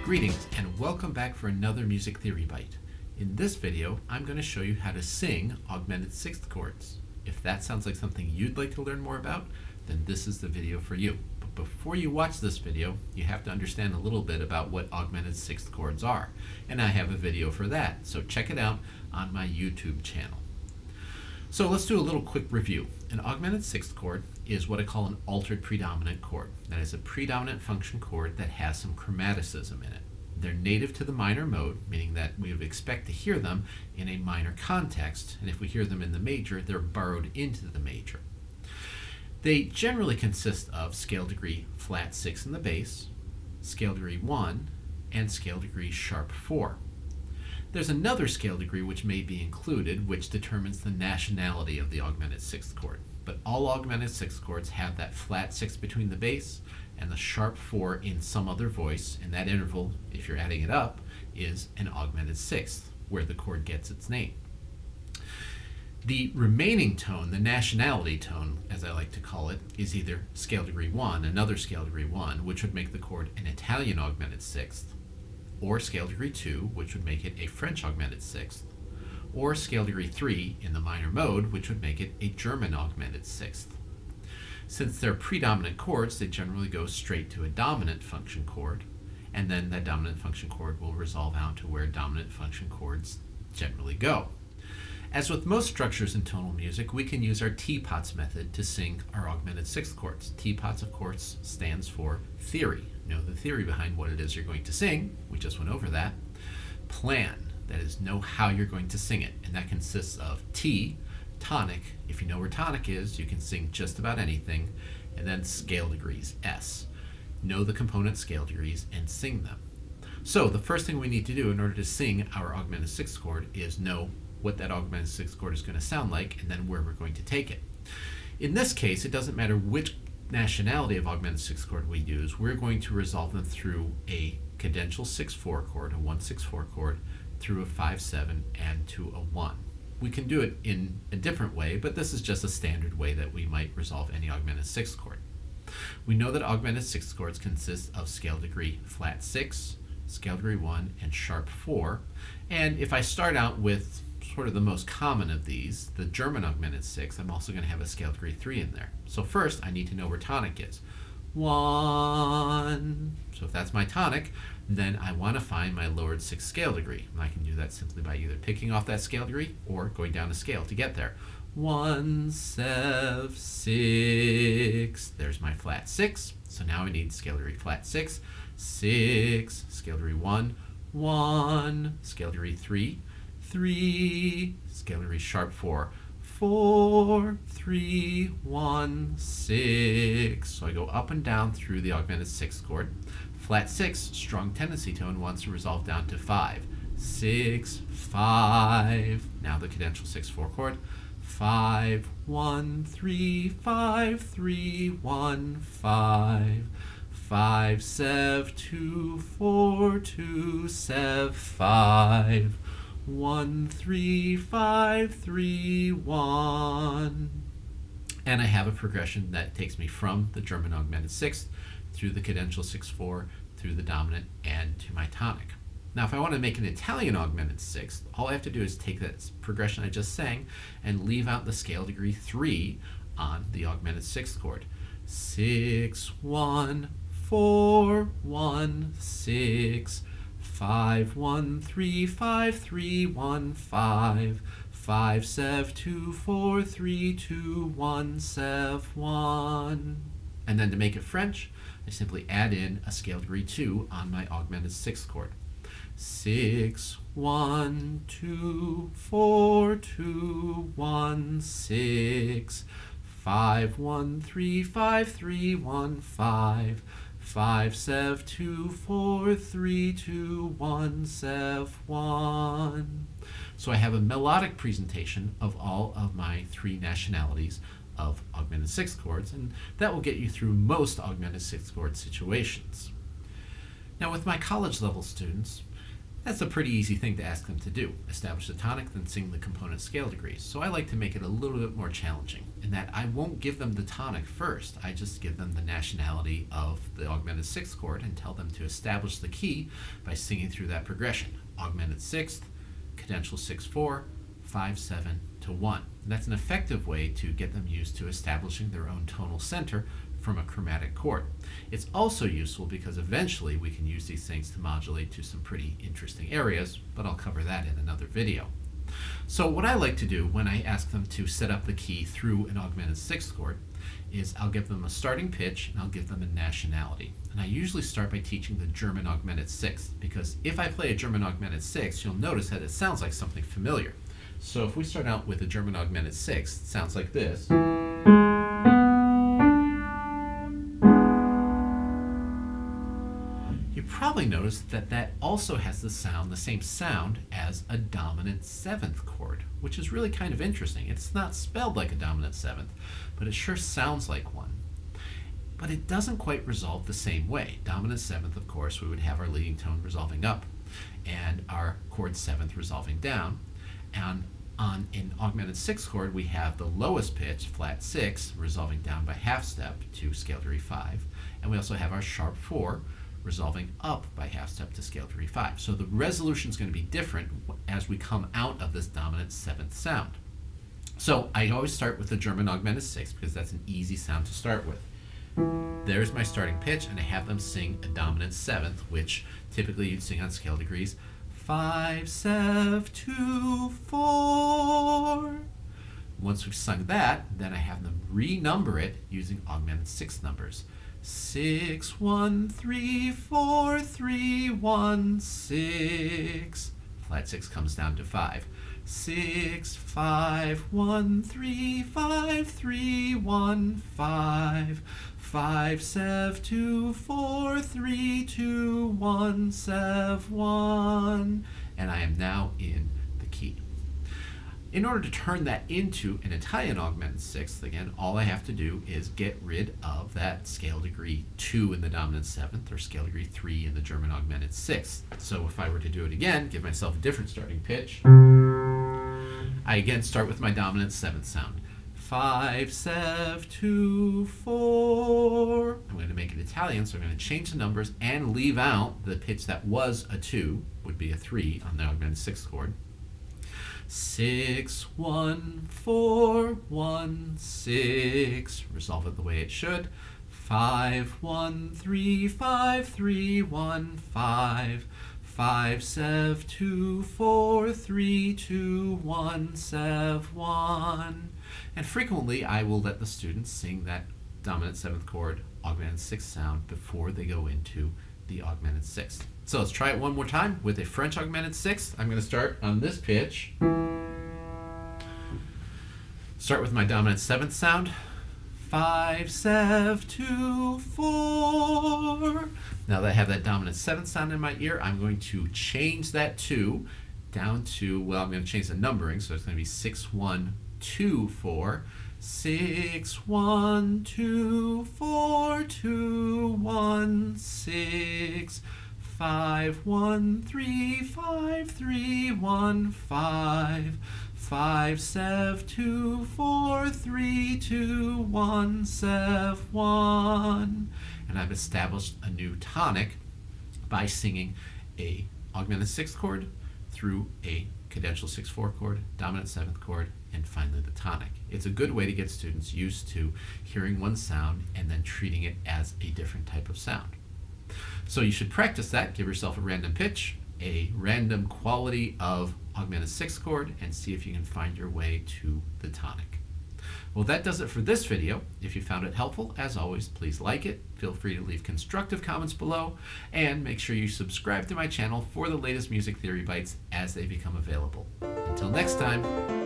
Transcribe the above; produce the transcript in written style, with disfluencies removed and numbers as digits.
Greetings and welcome back for another Music Theory Bite. In this video, I'm going to show you how to sing augmented sixth chords. If that sounds like something you'd like to learn more about, then this is the video for you. But before you watch this video, you have to understand a little bit about what augmented sixth chords are. And I have a video for that, so check it out on my YouTube channel. So let's do a little quick review. An augmented sixth chord is what I call an altered predominant chord. That is a predominant function chord that has some chromaticism in it. They're native to the minor mode, meaning that we would expect to hear them in a minor context, and if we hear them in the major, they're burrowed into the major. They generally consist of scale degree flat 6 in the bass, scale degree 1, and scale degree sharp 4. There's another scale degree which may be included, which determines the nationality of the augmented sixth chord. But all augmented sixth chords have that flat 6 between the bass and the sharp 4 in some other voice, and that interval, if you're adding it up, is an augmented sixth, where the chord gets its name. The remaining tone, the nationality tone, as I like to call it, is either scale degree 1, another scale degree 1, which would make the chord an Italian augmented sixth, or scale degree 2, which would make it a French augmented sixth, or scale degree 3 in the minor mode, which would make it a German augmented sixth. Since they're predominant chords, they generally go straight to a dominant function chord, and then that dominant function chord will resolve out to where dominant function chords generally go. As with most structures in tonal music, we can use our teapots method to sing our augmented sixth chords. Teapots, of course, stands for theory. Know the theory behind what it is you're going to sing. We just went over that. Plan, that is, know how you're going to sing it, and that consists of T, tonic. If you know where tonic is, you can sing just about anything, and then scale degrees, S. Know the component scale degrees and sing them. So the first thing we need to do in order to sing our augmented sixth chord is know what that augmented sixth chord is going to sound like, and then where we're going to take it. In this case, it doesn't matter which nationality of augmented sixth chord we use. We're going to resolve them through a cadential 6/4 chord, a 1/6/4 chord, through a 5/7, and to a 1. We can do it in a different way, but this is just a standard way that we might resolve any augmented sixth chord. We know that augmented sixth chords consist of scale degree flat 6, scale degree 1, and sharp 4. And if I start out with sort of the most common of these, the German augmented sixth, I'm also going to have a scale degree 3 in there. So first, I need to know where tonic is. 1. So if that's my tonic, then I want to find my lowered 6th scale degree. And I can do that simply by either picking off that scale degree or going down a scale to get there. 1, 7, 6. There's my flat 6. So now I need scale degree flat 6, 6, scale degree 1, 1, scale degree 3, 3, scale degree sharp 4, 4, 3, 1, 6. So I go up and down through the augmented sixth chord. Flat 6, strong tendency tone, wants to resolve down to 5, 6, 5. Now the cadential 6/4 chord. 5, 1, 3, 5, 3, 1, 5. 5, 7, 2, 4, 2, 7, 5. 1, 3, 5, 3, 1. And I have a progression that takes me from the German augmented sixth through the cadential 6/4, through the dominant, and to my tonic. Now, if I want to make an Italian augmented sixth, all I have to do is take that progression I just sang and leave out the scale degree 3 on the augmented sixth chord. 6, 1, 4, 1, 6. 5, 1, 3, 5, 3, 1, 5. 5, 7, 2, 4, 3, 2, 1, 7, 1. And then to make it French, I simply add in a scale degree 2 on my augmented sixth chord. 6, 1, 2, 4, 2, 1, 6. 5, 1, 3, 5, 3, 1, 5. 5, 7, 2, 4, 3, 2, 1, 7, 1. So I have a melodic presentation of all of my 3 nationalities of augmented sixth chords, and that will get you through most augmented sixth chord situations. Now with my college level students, That's a pretty easy thing to ask them to do. Establish the tonic, then sing the component scale degrees. So I like to make it a little bit more challenging in that I won't give them the tonic first. I just give them the nationality of the augmented sixth chord and tell them to establish the key by singing through that progression. Augmented sixth, cadential 6/4, 5/7 to 1. And that's an effective way to get them used to establishing their own tonal center from a chromatic chord. It's also useful because eventually we can use these things to modulate to some pretty interesting areas, but I'll cover that in another video. So what I like to do when I ask them to set up the key through an augmented sixth chord is I'll give them a starting pitch and I'll give them a nationality. And I usually start by teaching the German augmented sixth, because if I play a German augmented sixth, you'll notice that it sounds like something familiar. So if we start out with a German augmented sixth, it sounds like this. You probably noticed that that also has the same sound as a dominant seventh chord, which is really kind of interesting. It's not spelled like a dominant seventh, but it sure sounds like one. But it doesn't quite resolve the same way. Dominant seventh, of course, we would have our leading tone resolving up and our chord seventh resolving down. And on an augmented sixth chord, we have the lowest pitch, flat 6, resolving down by half step to scale degree 5. And we also have our sharp 4, resolving up by half step to scale degree 5. So the resolution is going to be different as we come out of this dominant seventh sound. So I always start with the German augmented sixth because that's an easy sound to start with. There's my starting pitch, and I have them sing a dominant seventh, which typically you'd sing on scale degrees 5, 7, 2, 4. Once we've sung that, then I have them renumber it using augmented sixth numbers. 6, 1, 3, 4, 3, 1, 6. Flat 6 comes down to 5. 6, 5, 1, 3, 5, 3, 1, 5. 5, 7, 2, 4, 3, 2, 1, 7, 1. And I am now in the key. In order to turn that into an Italian augmented sixth, again, all I have to do is get rid of that scale degree 2 in the dominant seventh or scale degree 3 in the German augmented sixth. So if I were to do it again, give myself a different starting pitch, I again start with my dominant seventh sound. 5, 7, 2, 4. I'm going to make it Italian, so I'm going to change the numbers and leave out the pitch that was a 2, would be a 3 on the augmented sixth chord. 6, 1, 4, 1, 6. Resolve it the way it should. 5, 1, 3, 5, 3, 1, 5. 5, 7, 2, 4, 3, 2, 1, 7, 1. And frequently I will let the students sing that dominant seventh chord augmented sixth sound before they go into the augmented sixth. So let's try it one more time with a French augmented sixth. I'm going to start on this pitch. Start with my dominant seventh sound. 5, 7, 2, 4. Now that I have that dominant seventh sound in my ear, I'm going to change that 2 down to, well, I'm going to change the numbering, so it's going to be 6, 1, 2, 4. 6, 1, 2, 4, 2, 1, 6. 5, 1, 3, 5, 3, 1, 5. 5, 7, 2, 4, 3, 2, 1, 7, 1. And I've established a new tonic by singing a augmented sixth chord through a cadential 6/4 chord, dominant seventh chord, and finally the tonic. It's a good way to get students used to hearing one sound and then treating it as a different type of sound. So you should practice that. Give yourself a random pitch, a random quality of augmented sixth chord, and see if you can find your way to the tonic. Well, that does it for this video. If you found it helpful, as always, please like it. Feel free to leave constructive comments below, and make sure you subscribe to my channel for the latest music theory bites as they become available. Until next time.